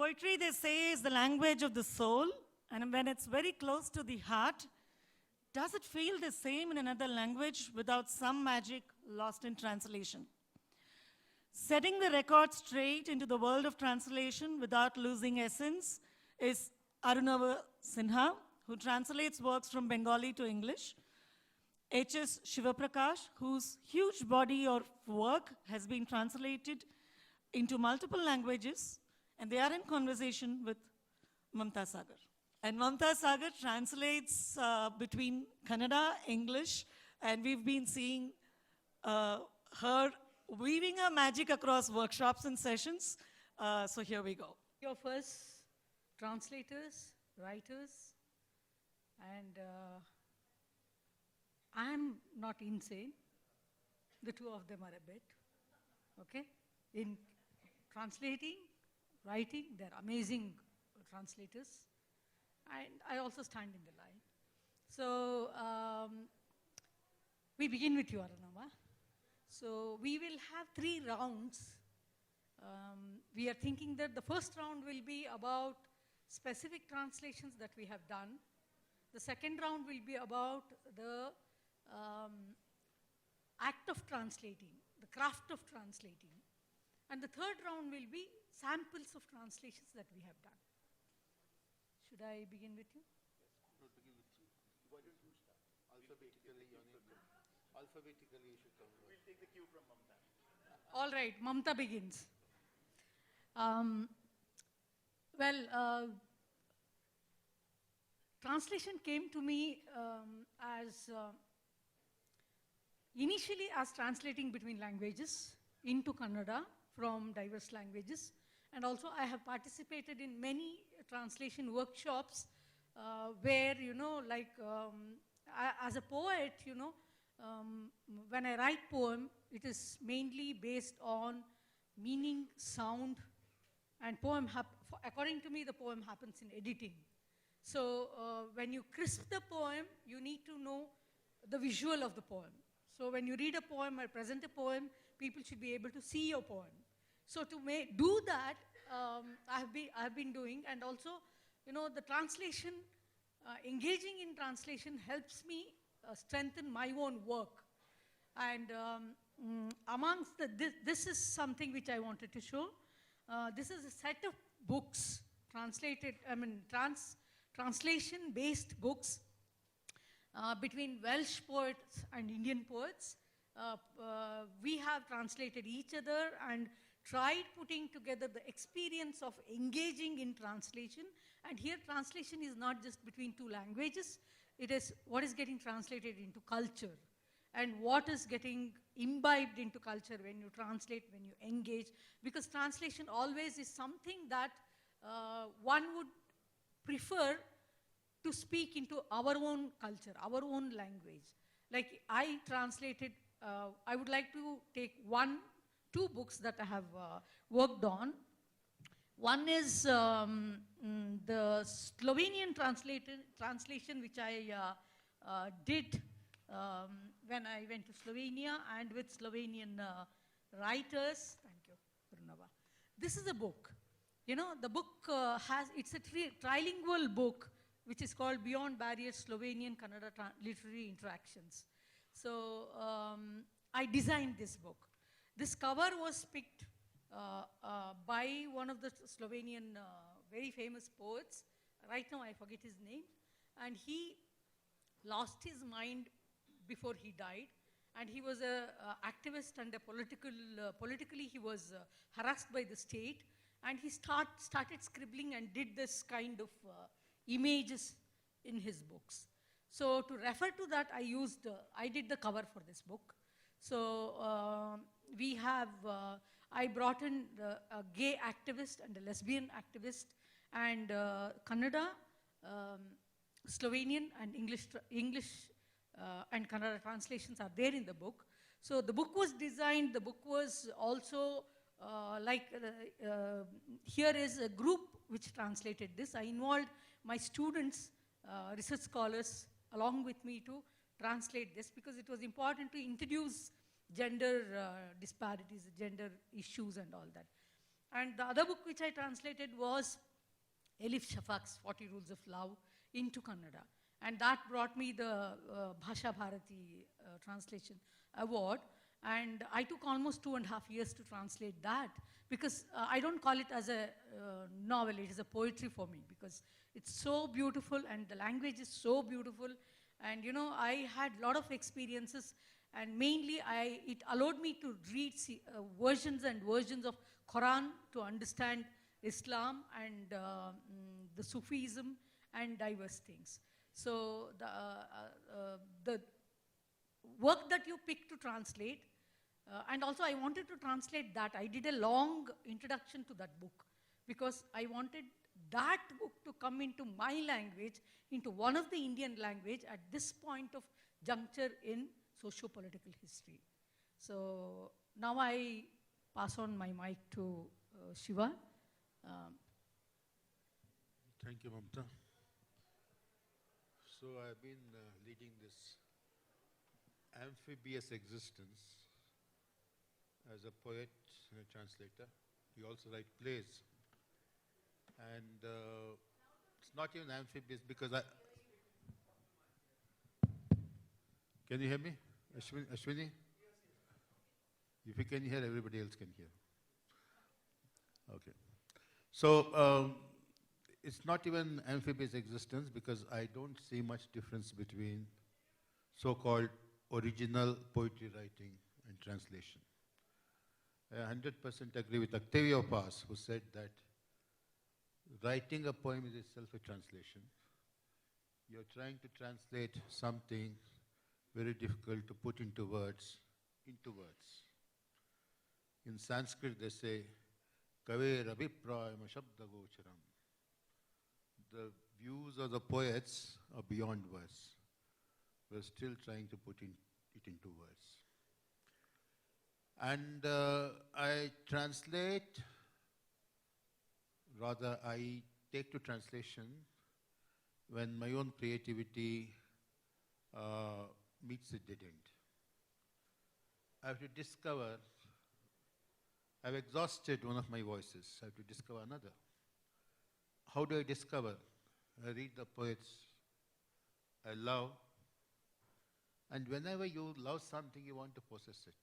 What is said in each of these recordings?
Poetry, they say, is the language of the soul, and when it's very close to the heart, does it feel the same in another language without some magic lost in translation? Setting the record straight into the world of translation without losing essence is Arunava Sinha, who translates works from Bengali to English. H.S. Shivaprakash, whose huge body of work has been translated into multiple languages, and they are in conversation with Mamta Sagar. And Mamta Sagar translates between Kannada, English, and we've been seeing her weaving her magic across workshops and sessions. So here we go. Your first translators, writers, and I'm not insane. The two of them are a bit, okay? In translating, writing, they're amazing translators. And I also stand in the line. So we begin with you, Arunava. So we will have 3 rounds. We are thinking that the first round will be about specific translations that we have done. The second round will be about the act of translating, the craft of translating. And the third round will be samples of translations that we have done. Should I begin with you? Yes, we'll begin with you. Why don't you start? Alphabetically, alphabetically you should come. We'll take the cue from Mamta. All right, Mamta begins. Translation came to me initially as translating between languages into Kannada from diverse languages. And also I have participated in many translation workshops where, as a poet, when I write poem, it is mainly based on meaning, sound, and according to me, the poem happens in editing. So when you crisp the poem, you need to know the visual of the poem. So when you read a poem or present a poem, people should be able to see your poem. So to do that, I've been doing, and also, the translation, engaging in translation helps me strengthen my own work. And this is something which I wanted to show. This is a set of books, translation-based books between Welsh poets and Indian poets. We have translated each other and tried putting together the experience of engaging in translation. And here translation is not just between 2 languages, it is what is getting translated into culture and what is getting imbibed into culture when you translate, when you engage. Because translation always is something that one would prefer to speak into our own culture, our own language. Like I translated, I would like to take 2 books that I have worked on. One is the Slovenian translation, which I did when I went to Slovenia and with Slovenian writers. Thank you, Arunava. This is a book. The book it's a trilingual book, which is called Beyond Barriers, Slovenian Kannada Literary Interactions. So I designed this book. This cover was picked by one of the Slovenian very famous poets. Right now I forget his name. And he lost his mind before he died. And he was an activist and politically he was harassed by the state. And he started scribbling and did this kind of images in his books. So to refer to that, I did the cover for this book. So I brought in a gay activist and a lesbian activist, and Kannada, Slovenian and English and Kannada translations are there in the book. So the book was designed, the book was also here is a group which translated this. I involved my students, research scholars, along with me to translate this because it was important to introduce gender disparities, gender issues and all that. And the other book which I translated was Elif Shafak's 40 Rules of Love into Kannada. And that brought me the Bhasha Bharati translation award. And I took almost 2.5 years to translate that, because I don't call it as a novel, it is a poetry for me, because it's so beautiful and the language is so beautiful. And you know, I had a lot of experiences, and mainly it allowed me to read versions and versions of Quran to understand Islam and the Sufism and diverse things. So the work that you pick to translate, and also I wanted to translate that. I did a long introduction to that book because I wanted that book to come into my language, into one of the Indian language at this point of juncture in socio-political history. So now I pass on my mic to Shiva. Thank you, Mamta. So I've been leading this amphibious existence as a poet and a translator. We also write plays. And it's not even amphibious because I... Can you hear me? Ashwini? If you can hear, everybody else can hear. Okay. So it's not even amphibious existence because I don't see much difference between so-called original poetry writing and translation. I 100% agree with Octavio Paz, who said that writing a poem is itself a translation. You're trying to translate something very difficult to put into words. In Sanskrit, they say, Kave Raviprayam Shabda Gocharam. The views of the poets are beyond words. We're still trying to put it into words. And I translate, rather I take to translation when my own creativity meets a dead end. I have to discover, I've exhausted one of my voices, I have to discover another. How do I discover? I read the poets I love, and whenever you love something, you want to possess it.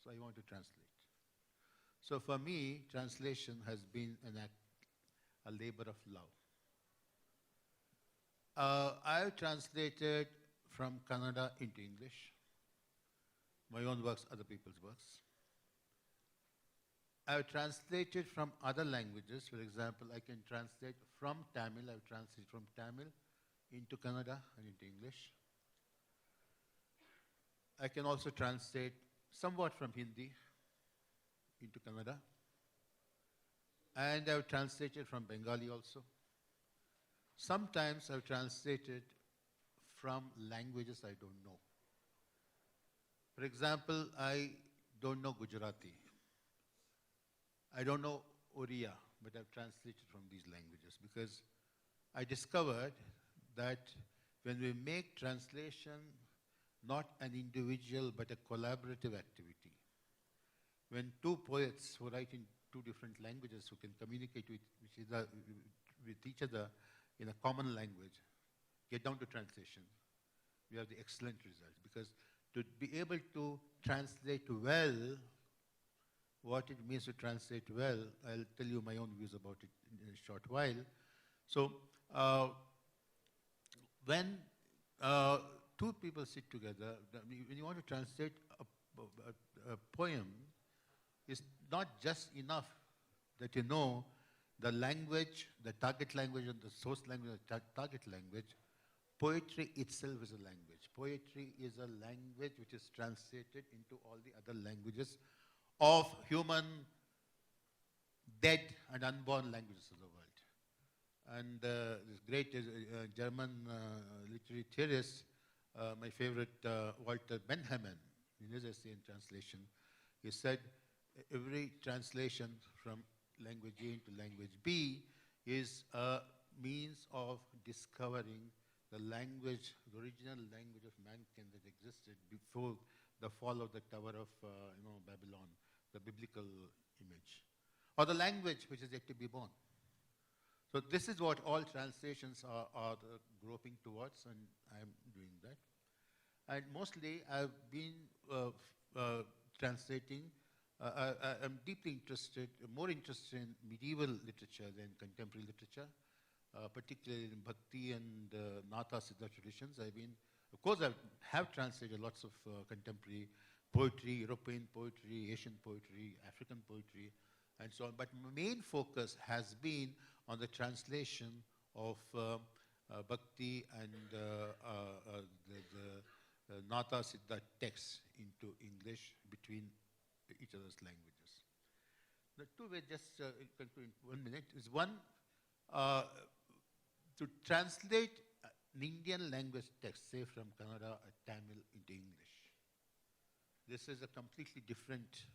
So I want to translate. So for me, translation has been an act, a labor of love. I've translated from Kannada into English, my own works, other people's works. I've translated from other languages. For example, I can translate from Tamil. I've translated from Tamil into Kannada and into English. I can also translate somewhat from Hindi into Kannada. And I've translated from Bengali also. Sometimes I've translated from languages I don't know. For example, I don't know Gujarati. I don't know Oriya, but I've translated from these languages because I discovered that when we make translation not an individual but a collaborative activity, when two poets who write in two different languages who can communicate with each other in a common language, get down to translation, we have the excellent results. Because to be able to translate well, what it means to translate well, I'll tell you my own views about it in a short while. So when two people sit together, when you want to translate a poem, it's not just enough that you know the language, the target language and the source language, the target language. Poetry itself is a language. Poetry is a language which is translated into all the other languages of human dead and unborn languages of the world. And this great German literary theorist, my favorite Walter Benjamin, in his essay in translation, he said every translation from language A into language B is a means of discovering the language, the original language of mankind that existed before the fall of the Tower of Babylon, the biblical image. or the language which is yet to be born. So this is what all translations are groping towards, and I'm doing that. And mostly I've been translating. I'm deeply interested, more interested in medieval literature than contemporary literature, particularly in Bhakti and Natha Siddha traditions. Of course, I have translated lots of contemporary poetry, European poetry, Asian poetry, African poetry, and so on. But my main focus has been on the translation of Bhakti and the Natha Siddha texts into English between each other's languages. The two ways, just conclude in 1 minute, is one, to translate an Indian language text, say from Kannada or Tamil into English. This is a completely different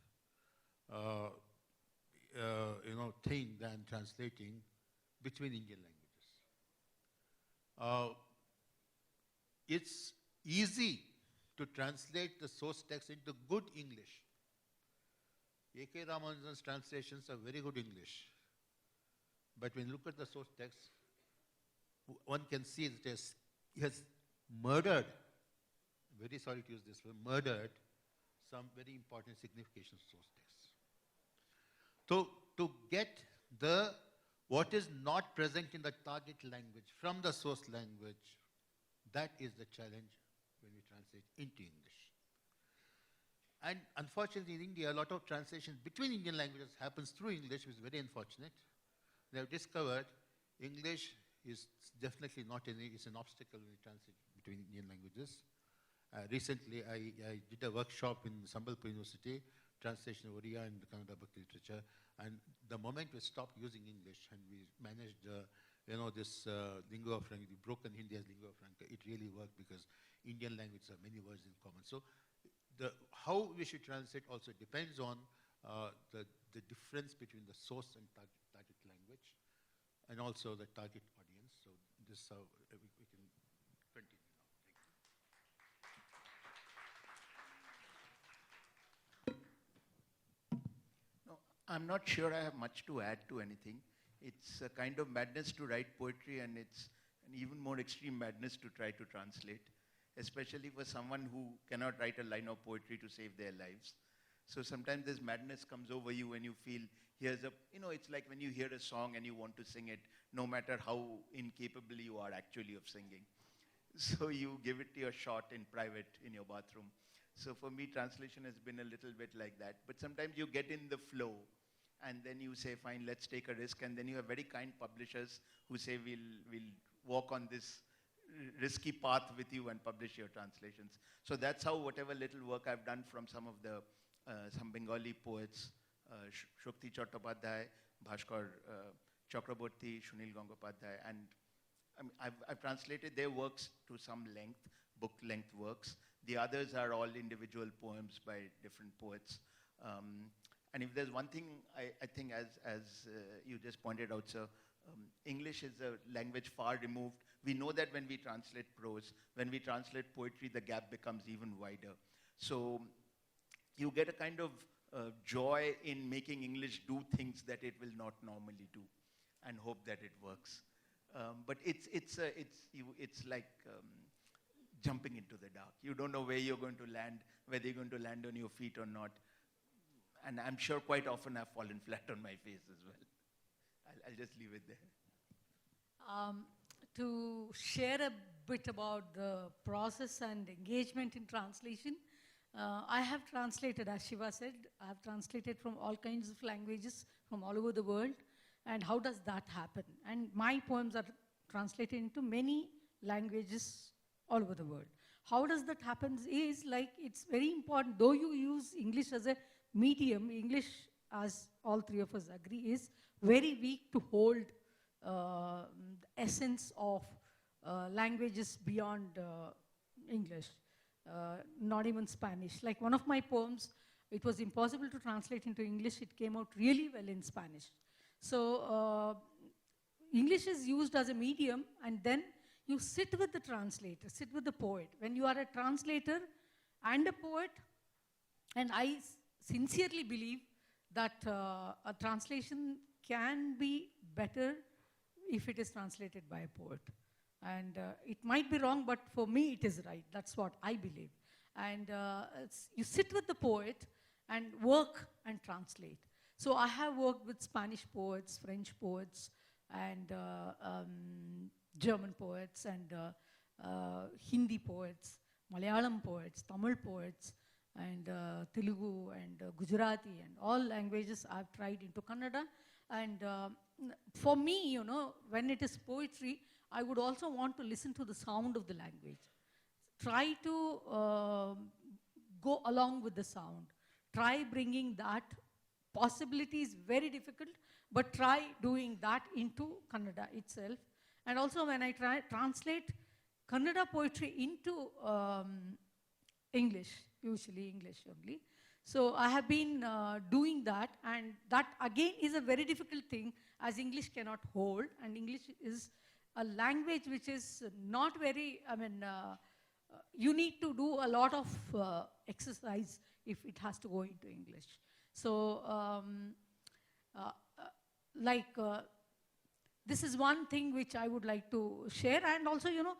thing than translating between Indian languages. It's easy to translate the source text into good English. A.K. Ramanujan's translations are very good English. But when you look at the source text, one can see that he has murdered, very sorry to use this word, murdered some very important signification source texts. So to get what is not present in the target language from the source language, that is the challenge when we translate into English. And unfortunately in India, a lot of translation between Indian languages happens through English, which is very unfortunate. They have discovered English is definitely not it's an obstacle when we translate between Indian languages. Recently, I did a workshop in Sambalpur University, translation of Oriya and Kannada Bhakti literature, and the moment we stopped using English and we managed, this lingua franca, the broken Hindi as lingua franca, it really worked because Indian languages have many words in common. So how we should translate also depends on the difference between the source and target language, and also the target audience. So this is how we can continue now. No, I'm not sure I have much to add to anything. It's a kind of madness to write poetry, and it's an even more extreme madness to try to translate, especially for someone who cannot write a line of poetry to save their lives. So sometimes this madness comes over you when you feel, it's like when you hear a song and you want to sing it, no matter how incapable you are actually of singing. So you give it your shot in private in your bathroom. So for me, translation has been a little bit like that. But sometimes you get in the flow, and then you say, fine, let's take a risk. And then you have very kind publishers who say, we'll walk on this risky path with you and publish your translations. So that's how whatever little work I've done from some Bengali poets, Shakti Chattopadhyay, Bhaskar Chakraborty, Sunil Gangopadhyay, and I've translated their works to some length, book length works. The others are all individual poems by different poets. And if there's one thing I think, as you just pointed out, sir, English is a language far removed. We know that when we translate prose, when we translate poetry, the gap becomes even wider. So you get a kind of joy in making English do things that it will not normally do, and hope that it works. But it's like jumping into the dark. You don't know where you're going to land, whether you're going to land on your feet or not. And I'm sure quite often I've fallen flat on my face as well. I'll just leave it there. To share a bit about the process and engagement in translation, I have translated, as Shiva said, I have translated from all kinds of languages from all over the world. And how does that happen? And my poems are translated into many languages all over the world. How does that happen is like, it's very important, though you use English as a medium, English, as all three of us agree, is very weak to hold the essence of languages beyond English, not even Spanish. Like one of my poems, it was impossible to translate into English. It came out really well in Spanish. So English is used as a medium, and then you sit with the translator, sit with the poet. When you are a translator and a poet, and I sincerely believe that a translation can be better if it is translated by a poet. And it might be wrong, but for me it is right. That's what I believe. And you sit with the poet and work and translate. So I have worked with Spanish poets, French poets, and German poets, and Hindi poets, Malayalam poets, Tamil poets, and Telugu and Gujarati, and all languages I've tried into Kannada. And for me, you know, when it is poetry, I would also want to listen to the sound of the language. Try to go along with the sound. Try bringing that. Possibility is very difficult, but try doing that into Kannada itself. And also when I translate Kannada poetry into English, usually English only. So I have been doing that, and that again is a very difficult thing, as English cannot hold, and English is a language which is not very, you need to do a lot of exercise if it has to go into English. So, this is one thing which I would like to share. And also, you know,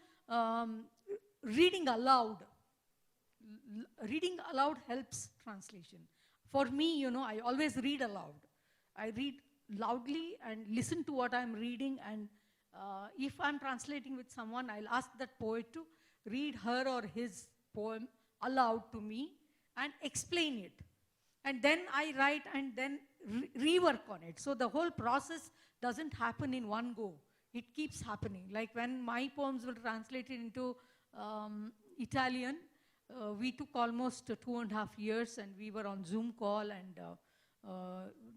reading aloud. Reading aloud helps translation. For me, you know, I always read aloud. I read loudly and listen to what I'm reading. And if I'm translating with someone, I'll ask that poet to read her or his poem aloud to me and explain it. And then I write and then rework on it. So the whole process doesn't happen in one go. It keeps happening. Like when my poems were translated into Italian, we took almost 2.5 years, and we were on Zoom call, and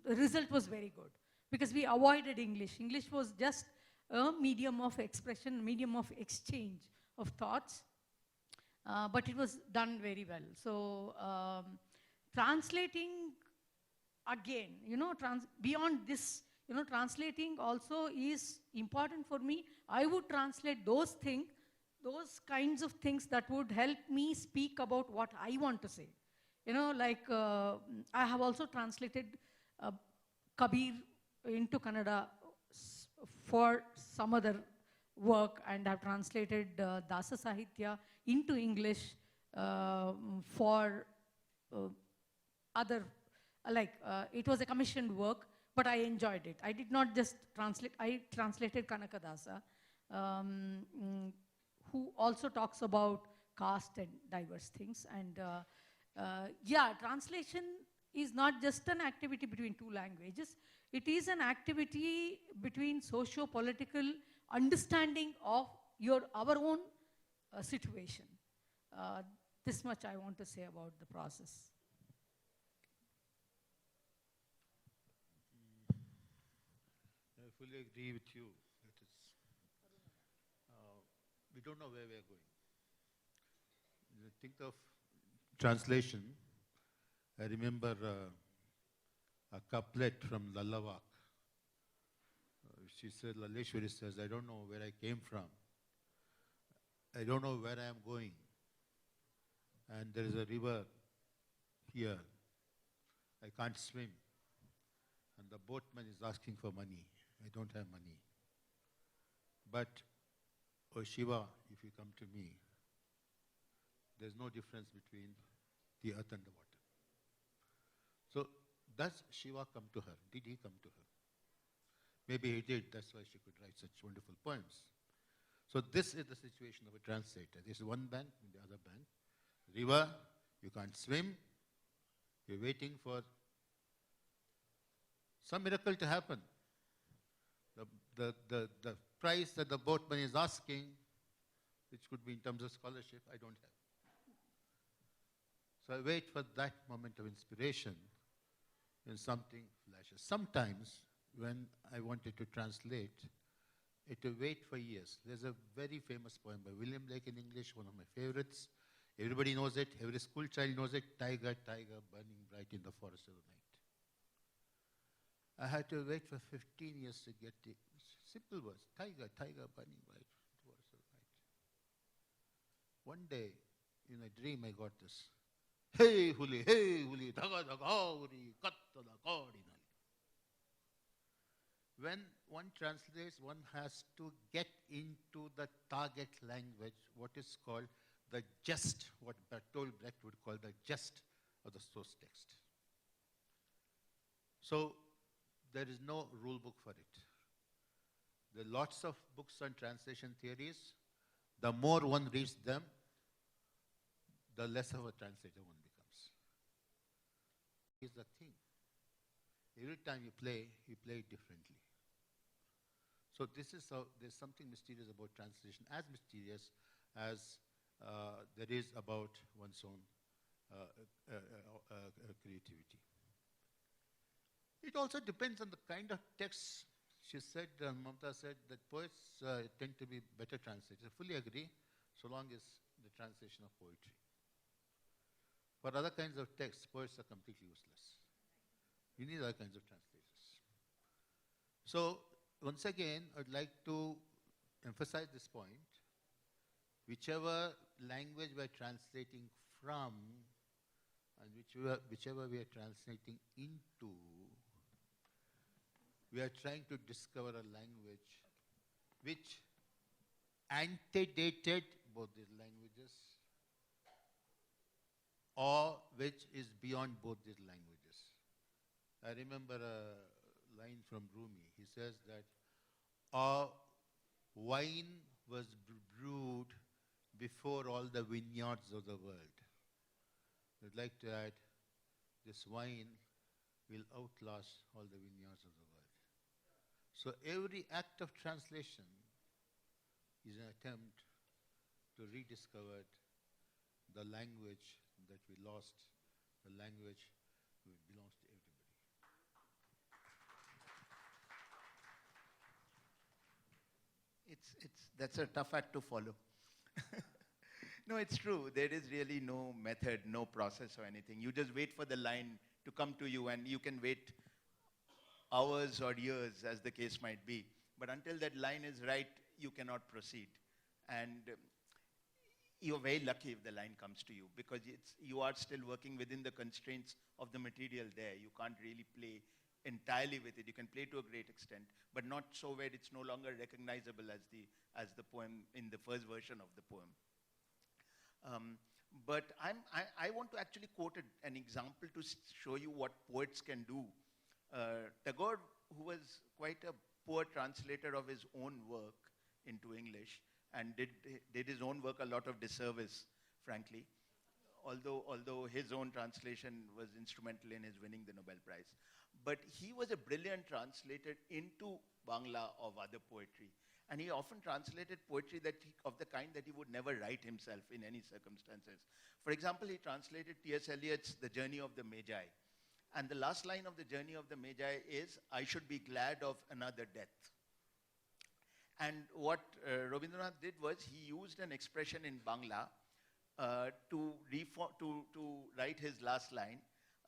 the result was very good because we avoided English. English was just a medium of expression, medium of exchange of thoughts, but it was done very well. So translating, again, you know, beyond this, you know, translating also is important for me. I would translate those things, those kinds of things that would help me speak about what I want to say. You know, like I have also translated Kabir into Kannada for some other work, and I've translated Dasa Sahitya into English for other, it was a commissioned work, but I enjoyed it. I did not just translate, I translated Kanakadasa, who also talks about caste and diverse things. And yeah, translation is not just an activity between two languages. It is an activity between socio-political understanding of our own situation. This much I want to say about the process. I fully agree with you. We don't know where we are going. You think of translation. I remember a couplet from Lallavak. She said, Laleshwari says, I don't know where I came from. I don't know where I am going. And there is a river here. I can't swim. And the boatman is asking for money. I don't have money. But, oh Shiva, if you come to me, there's no difference between the earth and the water. So, does Shiva come to her? Did he come to her? Maybe he did, that's why she could write such wonderful poems. So this is the situation of a translator. This is one bank and the other bank. River, you can't swim. You're waiting for some miracle to happen. The price that the boatman is asking, which could be in terms of scholarship, I don't have. So I wait for that moment of inspiration when something flashes. Sometimes when I wanted to translate, it will wait for years. There's a very famous poem by William Blake in English, one of my favorites. Everybody knows it. Every school child knows it. Tiger, tiger, burning bright in the forest of the night. I had to wait for 15 years to get the simple words. Tiger, tiger, burning bright in the forest of the night. One day, in a dream, I got this. Hey, huli, daga, daga, uri, katta, da, kari. when one translates, one has to get into the target language, what is called the gist, what Bertolt Brecht would call the gist of the source text. So there is no rule book for it. There are lots of books on translation theories. The more one reads them, the less of a translator one becomes. Here's the thing. Every time you play it differently. So this is how there's something mysterious about translation, as mysterious as there is about one's own creativity. It also depends on the kind of text. She said, Mamta said, that poets tend to be better translators. I fully agree, so long as the translation of poetry. For other kinds of texts, poets are completely useless. You need other kinds of translators. So, once again, I'd like to emphasize this point. Whichever language we're translating from, and whichever we are translating into, we are trying to discover a language which antedated both these languages or which is beyond both these languages. I remember a line from Rumi. He says that our wine was brewed before all the vineyards of the world. I'd like to add, this wine will outlast all the vineyards of the world. So every act of translation is an attempt to rediscover the language that we lost, the language that belongs to everybody. That's a tough act to follow. No, it's true. There is really no method, no process or anything. You just wait for the line to come to you, and you can wait hours or years, as the case might be. But until that line is right, you cannot proceed. And you're very lucky if the line comes to you, because you are still working within the constraints of the material there. You can't really play entirely with it. You can play to a great extent, but not so where it's no longer recognizable as the poem in the first version of the poem. But I want to actually quote an example to show you what poets can do. Tagore, who was quite a poor translator of his own work into English, and did his own work a lot of disservice, frankly, although his own translation was instrumental in his winning the Nobel Prize. But he was a brilliant translator into Bangla of other poetry. And he often translated poetry of the kind that he would never write himself in any circumstances. For example, he translated T.S. Eliot's The Journey of the Magi. And the last line of The Journey of the Magi is, I should be glad of another death. And what Rabindranath did was he used an expression in Bangla to write his last line.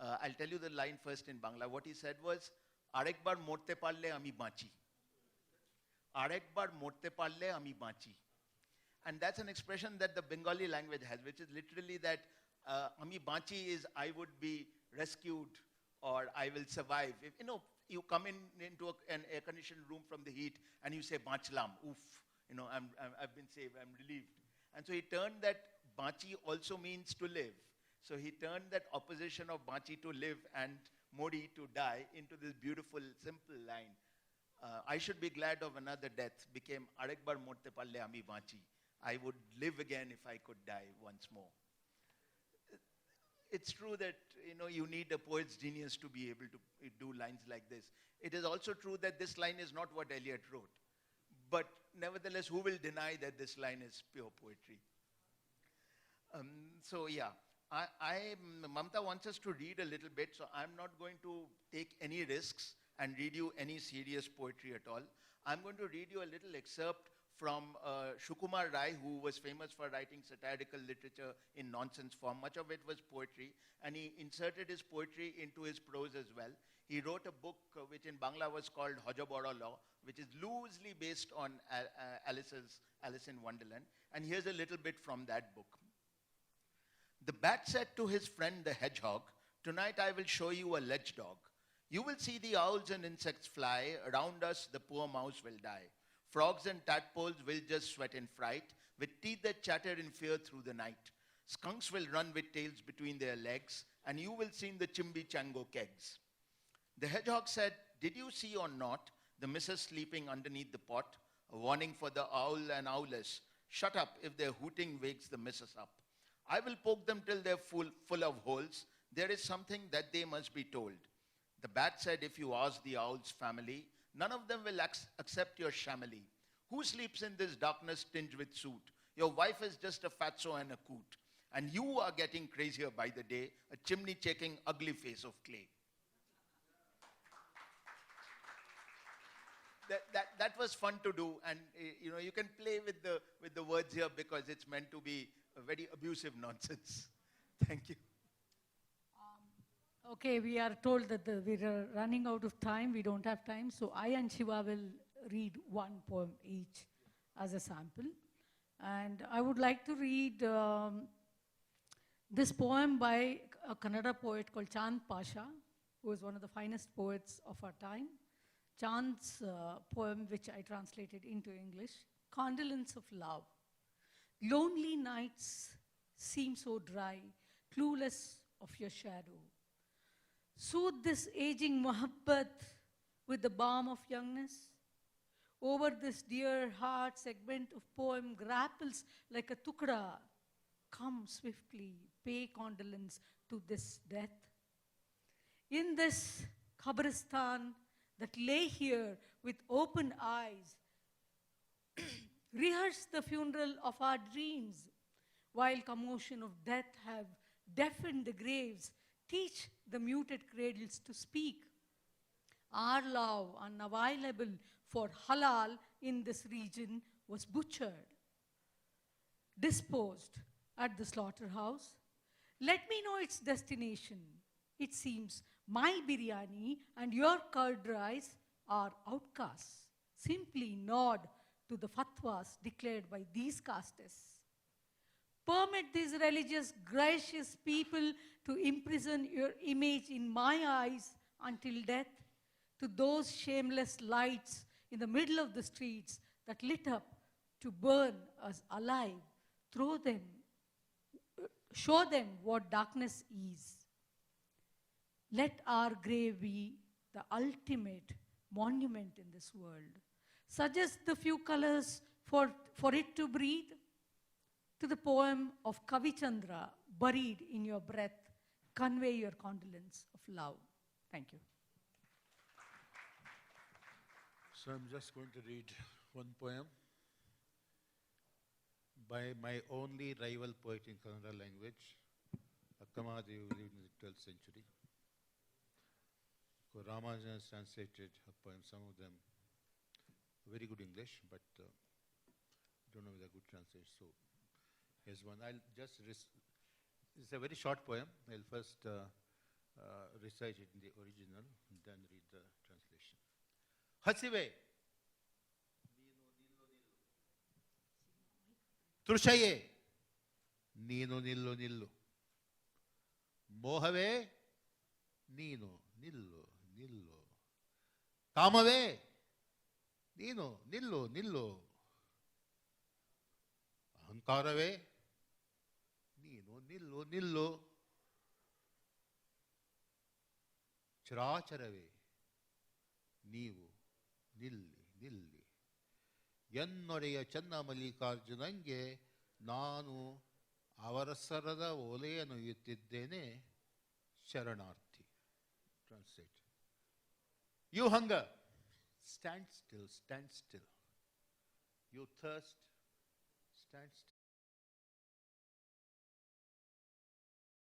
I'll tell you the line first in Bangla. What he said was, Arekbar morte parle ami bachi. Arekbar morte parle ami bachi. And that's an expression that the Bengali language has, which is literally that ami bachi is I would be rescued or I will survive. If, you come into an air-conditioned room from the heat and you say bachlam, oof, I've been saved, I'm relieved. And so he turned that bachi also means to live. So he turned that opposition of bachi to live and modi to die into this beautiful, simple line. I should be glad of another death became Arekbar morte parle ami bachi. I would live again if I could die once more. It's true that you need a poet's genius to be able to do lines like this. It is also true that this line is not what Eliot wrote. But nevertheless, who will deny that this line is pure poetry? So yeah, Mamta wants us to read a little bit, so I'm not going to take any risks and read you any serious poetry at all. I'm going to read you a little excerpt from Shukumar Rai, who was famous for writing satirical literature in nonsense form. Much of it was poetry, and he inserted his poetry into his prose as well. He wrote a book which in Bangla was called Hojabora Law, which is loosely based on Alice in Wonderland. And here's a little bit from that book. The bat said to his friend the hedgehog, tonight I will show you a ledge dog. You will see the owls and insects fly. Around us, the poor mouse will die. Frogs and tadpoles will just sweat in fright, with teeth that chatter in fear through the night. Skunks will run with tails between their legs, and you will see the chimbi-chango kegs. The hedgehog said, "Did you see or not the missus sleeping underneath the pot? A warning for the owl and owless. Shut up if their hooting wakes the missus up. I will poke them till they're full of holes. There is something that they must be told." The bat said, "If you ask the owl's family, none of them will accept your shamily. Who sleeps in this darkness tinged with soot? Your wife is just a fatso and a coot. And you are getting crazier by the day, a chimney-checking ugly face of clay." That was fun to do, and you can play with the words here because it's meant to be a very abusive nonsense. Thank you. Okay, we are told that we are running out of time. We don't have time, so I and Shiva will read one poem each as a sample. And I would like to read this poem by a Kannada poet called Chand Pasha, who is one of the finest poets of our time. Chand's poem, which I translated into English, Condolence of Love. Lonely nights seem so dry, clueless of your shadow. Soothe this aging muhabbat with the balm of youngness. Over this dear heart segment of poem grapples like a tukda. Come swiftly, pay condolence to this death. In this Khabristan that lay here with open eyes, rehearse the funeral of our dreams, while commotion of death have deafened the graves, teach the muted cradles to speak. Our love, unavailable for halal in this region, was butchered, disposed at the slaughterhouse. Let me know its destination. It seems my biryani and your curd rice are outcasts. Simply nod to the fatwas declared by these castes. Permit these religious, gracious people to imprison your image in my eyes until death. To those shameless lights in the middle of the streets that lit up to burn us alive, show them what darkness is. Let our grave be the ultimate monument in this world. Suggest the few colors for it to breathe. To the poem of Kavi Chandra, buried in your breath, convey your condolence of love. Thank you. So I'm just going to read one poem by my only rival poet in Kannada language, Akkamadevi, who lived in the 12th century. So Ramanujan has translated her poems, some of them very good English, but don't know whether good translation. So here's one. I'll just it's a very short poem. I'll first recite it in the original and then read the translation. ಹಸಿವೆ ತೃಷಯೇ ನೀನು ನಿಲ್ಲು ನಿಲ್ಲು ಮೋಹವೇ ನೀನು ನಿಲ್ಲು ನಿಲ್ಲು ಕಾಮವೇ ನೀನು ನಿಲ್ಲು ನಿಲ್ಲು ಅಹಂಕಾರವೇ ನೀನು ನಿಲ್ಲು ನಿಲ್ಲು ಚರಾಚರವೇ ನೀವು ನಿಲ್ಲಿ ನಿಲ್ಲಿ ಎನ್ನೊಡೆಯ ಚನ್ನಮಲ್ಲಿಕಾರ್ಜುನಂಗೆ ನಾನು ಅವರಸರದ ಓಲೆಯನ್ನು ಒಯ್ಯುತ್ತಿದ್ದೇನೆ ಶರಣಾರ್ಥಿ. Translate. You hunger, stand still, stand still. You thirst, stand still.